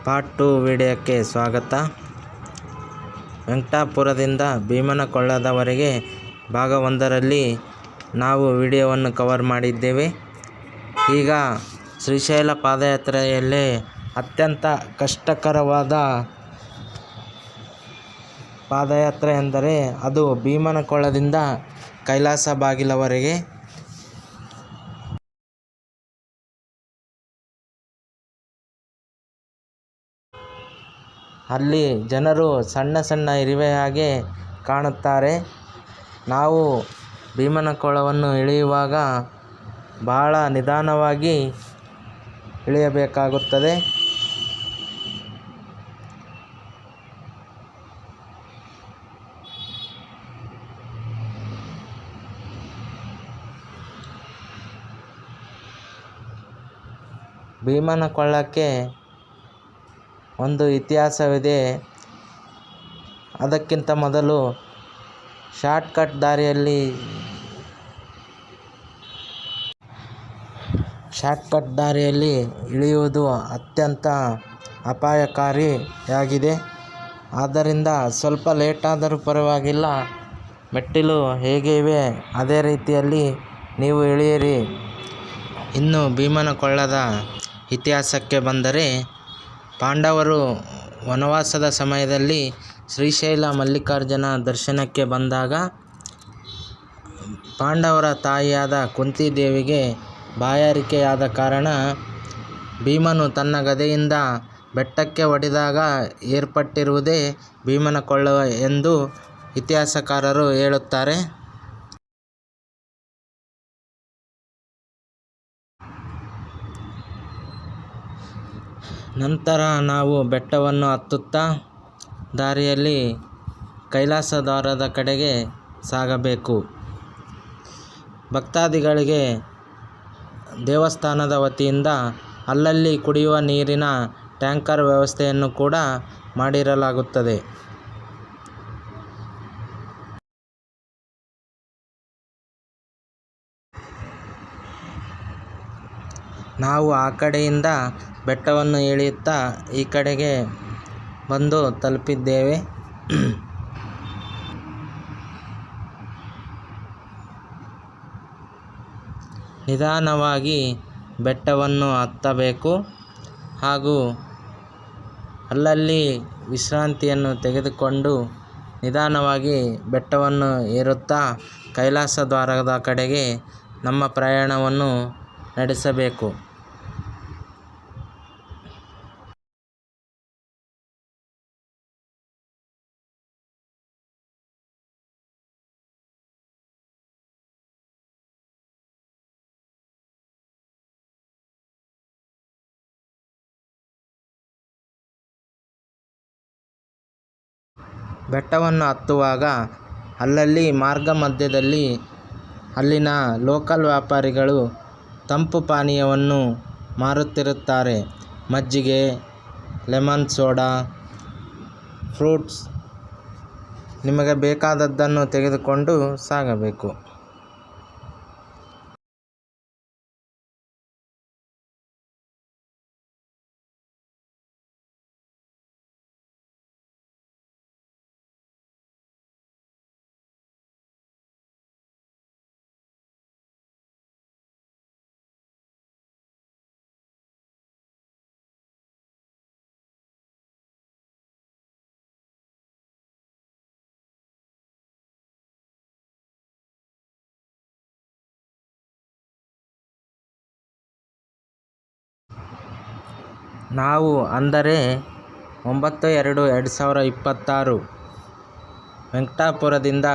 Part 2 ವಿಡಿಯೋಕ್ಕೆ ಸ್ವಾಗತ. ವೆಂಕಟಾಪುರದಿಂದ ಭೀಮನಕೊಳ್ಳದವರೆಗೆ ಭಾಗ 1ರಲ್ಲಿ ನಾವು ವಿಡಿಯೋವನ್ನು ಕವರ್ ಮಾಡಿದ್ದೇವೆ. ಈಗ ಶ್ರೀಶೈಲ ಪಾದಯಾತ್ರೆಯಲ್ಲೇ ಅತ್ಯಂತ ಕಷ್ಟಕರವಾದ ಪಾದಯಾತ್ರೆ ಎಂದರೆ ಅದು ಭೀಮನಕೊಳ್ಳದಿಂದ ಕೈಲಾಸ ಬಾಗಿಲವರೆಗೆ. ಅಲ್ಲಿ ಜನರು ಸಣ್ಣ ಸಣ್ಣ ಇರುವೆ ಹಾಗೆ ಕಾಣುತ್ತಾರೆ. ನಾವು ಭೀಮನಕೊಳ್ಳವನ್ನು ಇಳಿಯುವಾಗ ಬಹಳ ನಿಧಾನವಾಗಿ ಇಳಿಯಬೇಕಾಗುತ್ತದೆ. ಭೀಮನಕೊಳ್ಳಕ್ಕೆ ಒಂದು ಇತಿಹಾಸವಿದೆ. ಅದಕ್ಕಿಂತ ಮೊದಲು ಶಾರ್ಟ್ಕಟ್ ದಾರಿಯಲ್ಲಿ ಇಳಿಯುವುದು ಅತ್ಯಂತ ಅಪಾಯಕಾರಿಯಾಗಿದೆ. ಆದ್ದರಿಂದ ಸ್ವಲ್ಪ ಲೇಟಾದರೂ ಪರವಾಗಿಲ್ಲ, ಮೆಟ್ಟಿಲು ಹೇಗೆ ಇವೆ ಅದೇ ರೀತಿಯಲ್ಲಿ ನೀವು ಇಳಿಯಿರಿ. ಇನ್ನು ಭೀಮನಕೊಳ್ಳದ ಇತಿಹಾಸಕ್ಕೆ ಬಂದರೆ, ಪಾಂಡವರು ವನವಾಸದ ಸಮಯದಲ್ಲಿ ಶ್ರೀಶೈಲ ಮಲ್ಲಿಕಾರ್ಜುನ ದರ್ಶನಕ್ಕೆ ಬಂದಾಗ ಪಾಂಡವರ ತಾಯಿಯಾದ ಕುಂತಿದೇವಿಗೆ ಬಾಯಾರಿಕೆಯಾದ ಕಾರಣ ಭೀಮನು ತನ್ನ ಗದೆಯಿಂದ ಬೆಟ್ಟಕ್ಕೆ ಹೊಡೆದಾಗ ಏರ್ಪಟ್ಟಿರುವುದೇ ಭೀಮನಕೊಳ್ಳ ಎಂದು ಇತಿಹಾಸಕಾರರು ಹೇಳುತ್ತಾರೆ. ನಂತರ ನಾವು ಬೆಟ್ಟವನ್ನು ಹತ್ತುತ್ತಾ ದಾರಿಯಲ್ಲಿ ಕೈಲಾಸ ದ್ವಾರದ ಕಡೆಗೆ ಸಾಗಬೇಕು. ಭಕ್ತಾದಿಗಳಿಗೆ ದೇವಸ್ಥಾನದ ವತಿಯಿಂದ ಅಲ್ಲಲ್ಲಿ ಕುಡಿಯುವ ನೀರಿನ ಟ್ಯಾಂಕರ್ ವ್ಯವಸ್ಥೆಯನ್ನು ಕೂಡ ಮಾಡಿರಲಾಗುತ್ತದೆ. ನಾವು ಆ ಕಡೆಯಿಂದ ಬೆಟ್ಟವನ್ನು ಇಳಿಯುತ್ತಾ ಈ ಕಡೆಗೆ ಬಂದು ತಲುಪಿದ್ದೇವೆ. ನಿಧಾನವಾಗಿ ಬೆಟ್ಟವನ್ನು ಹತ್ತಬೇಕು ಹಾಗೂ ಅಲ್ಲಲ್ಲಿ ವಿಶ್ರಾಂತಿಯನ್ನು ತೆಗೆದುಕೊಂಡು ನಿಧಾನವಾಗಿ ಬೆಟ್ಟವನ್ನು ಏರುತ್ತಾ ಕೈಲಾಸ ದ್ವಾರದ ಕಡೆಗೆ ನಮ್ಮ ಪ್ರಯಾಣವನ್ನು ನಡೆಸಬೇಕು. ಬೆಟ್ಟವನ್ನು ಹತ್ತುವಾಗ ಅಲ್ಲಲ್ಲಿ ಮಾರ್ಗ ಮಧ್ಯದಲ್ಲಿ ಅಲ್ಲಿನ ಲೋಕಲ್ ವ್ಯಾಪಾರಿಗಳು ತಂಪು ಪಾನೀಯವನ್ನು ಮಾರುತ್ತಿರುತ್ತಾರೆ. ಮಜ್ಜಿಗೆ, ಲೆಮನ್ ಸೋಡಾ, ಫ್ರೂಟ್ಸ್, ನಿಮಗೆ ಬೇಕಾದದ್ದನ್ನು ತೆಗೆದುಕೊಂಡು ಸಾಗಬೇಕು. ನಾವು ಅಂದರೆ 9/2/2026 ವೆಂಕಟಾಪುರದಿಂದ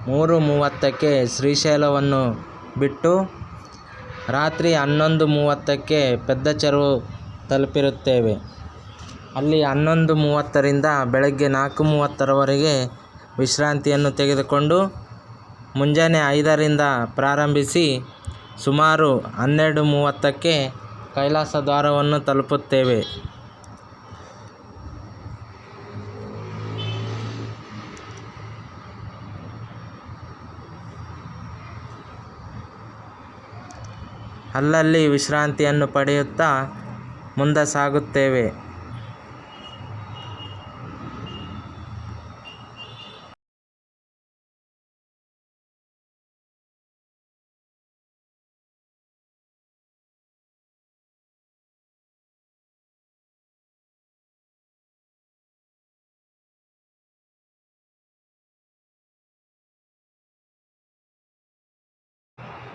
3:30ಕ್ಕೆ ಶ್ರೀಶೈಲವನ್ನು ಬಿಟ್ಟು ರಾತ್ರಿ 11:30ಕ್ಕೆ ಪೆದ್ದಚೆರು ತಲುಪಿರುತ್ತೇವೆ. ಅಲ್ಲಿ 11:30ರಿಂದ ಬೆಳಗ್ಗೆ 4:30ರವರೆಗೆ ವಿಶ್ರಾಂತಿಯನ್ನು ತೆಗೆದುಕೊಂಡು ಮುಂಜಾನೆ 5ರಿಂದ ಪ್ರಾರಂಭಿಸಿ ಸುಮಾರು 12:30ಕ್ಕೆ ಕೈಲಾಸ ದ್ವಾರವನ್ನು ತಲುಪುತ್ತೇವೆ. ಅಲ್ಲಲ್ಲಿ ವಿಶ್ರಾಂತಿಯನ್ನು ಪಡೆಯುತ್ತಾ ಮುಂದೆ ಸಾಗುತ್ತೇವೆ.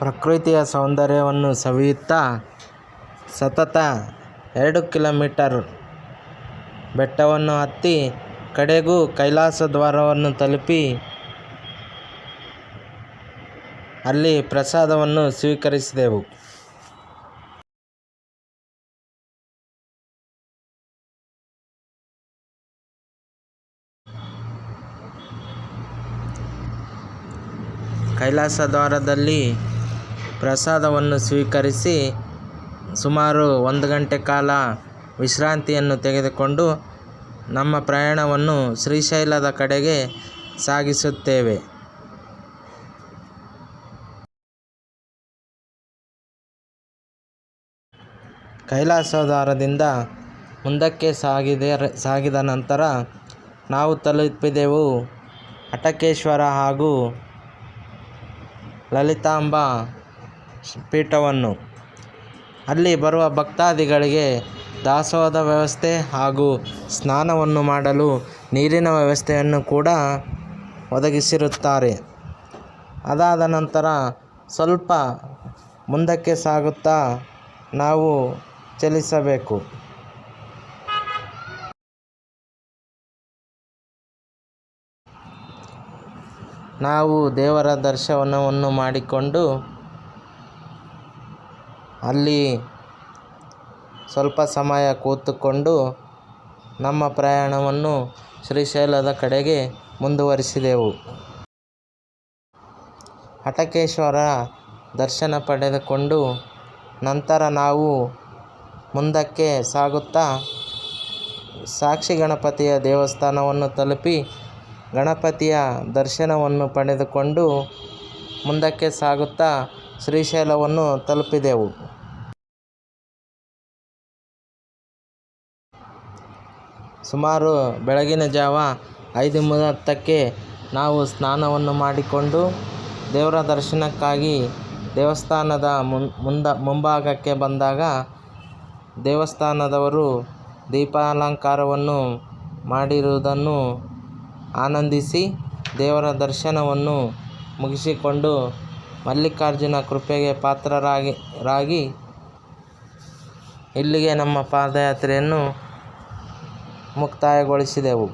ಪ್ರಕೃತಿಯ ಸೌಂದರ್ಯವನ್ನು ಸವಿಯುತ್ತಾ ಸತತ 2 ಕಿಲೋಮೀಟರ್ ಬೆಟ್ಟವನ್ನು ಹತ್ತಿ ಕಡೆಗೂ ಕೈಲಾಸ ದ್ವಾರವನ್ನು ತಲುಪಿ ಅಲ್ಲಿ ಪ್ರಸಾದವನ್ನು ಸ್ವೀಕರಿಸಿದೆವು. ಕೈಲಾಸ ದ್ವಾರದಲ್ಲಿ ಪ್ರಸಾದವನ್ನು ಸ್ವೀಕರಿಸಿ ಸುಮಾರು 1 ಗಂಟೆ ಕಾಲ ವಿಶ್ರಾಂತಿಯನ್ನು ತೆಗೆದುಕೊಂಡು ನಮ್ಮ ಪ್ರಯಾಣವನ್ನು ಶ್ರೀಶೈಲದ ಕಡೆಗೆ ಸಾಗಿಸುತ್ತೇವೆ. ಕೈಲಾಸ ದ್ವಾರದಿಂದ ಮುಂದಕ್ಕೆ ಸಾಗಿದ ನಂತರ ನಾವು ತಲುಪಿದೆವು ಹಟಕೇಶ್ವರ ಹಾಗೂ ಲಲಿತಾಂಬಾ ಪೀಠವನ್ನು. ಅಲ್ಲಿ ಬರುವ ಭಕ್ತಾದಿಗಳಿಗೆ ದಾಸೋಹದ ವ್ಯವಸ್ಥೆ ಹಾಗೂ ಸ್ನಾನವನ್ನು ಮಾಡಲು ನೀರಿನ ವ್ಯವಸ್ಥೆಯನ್ನು ಕೂಡ ಒದಗಿಸಿರುತ್ತಾರೆ. ಅದಾದ ನಂತರ ಸ್ವಲ್ಪ ಮುಂದಕ್ಕೆ ಸಾಗುತ್ತಾ ನಾವು ಚಲಿಸಬೇಕು. ನಾವು ದೇವರ ದರ್ಶನವನ್ನು ಮಾಡಿಕೊಂಡು ಅಲ್ಲಿ ಸ್ವಲ್ಪ ಸಮಯ ಕೂತುಕೊಂಡು ನಮ್ಮ ಪ್ರಯಾಣವನ್ನು ಶ್ರೀಶೈಲದ ಕಡೆಗೆ ಮುಂದುವರಿಸಿದೆವು. ಹಟಕೇಶ್ವರ ದರ್ಶನ ಪಡೆದುಕೊಂಡು ನಂತರ ನಾವು ಮುಂದಕ್ಕೆ ಸಾಗುತ್ತಾ ಸಾಕ್ಷಿ ಗಣಪತಿಯ ದೇವಸ್ಥಾನವನ್ನು ತಲುಪಿ ಗಣಪತಿಯ ದರ್ಶನವನ್ನು ಪಡೆದುಕೊಂಡು ಮುಂದಕ್ಕೆ ಸಾಗುತ್ತಾ ಶ್ರೀಶೈಲವನ್ನು ತಲುಪಿದೆವು. ಸುಮಾರು ಬೆಳಗಿನ ಜಾವ 5:30ಕ್ಕೆ ನಾವು ಸ್ನಾನವನ್ನು ಮಾಡಿಕೊಂಡು ದೇವರ ದರ್ಶನಕ್ಕಾಗಿ ದೇವಸ್ಥಾನದ ಮುಂಭಾಗಕ್ಕೆ ಬಂದಾಗ ದೇವಸ್ಥಾನದವರು ದೀಪಾಲಂಕಾರವನ್ನು ಮಾಡಿರುವುದನ್ನು ಆನಂದಿಸಿ ದೇವರ ದರ್ಶನವನ್ನು ಮುಗಿಸಿಕೊಂಡು ಮಲ್ಲಿಕಾರ್ಜುನ ಕೃಪೆಗೆ ಪಾತ್ರರಾಗಿ ಇಲ್ಲಿಗೆ ನಮ್ಮ ಪಾದಯಾತ್ರೆಯನ್ನು ಮುಕ್ತಾಯಗೊಳಿಸಿದೆವು.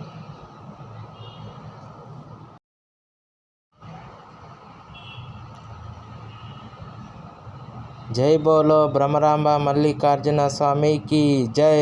ಜೈ ಬೋಲೋ ಭ್ರಮರಾಂಬ ಮಲ್ಲಿಕಾರ್ಜುನ ಸ್ವಾಮಿ ಕಿ ಜೈ.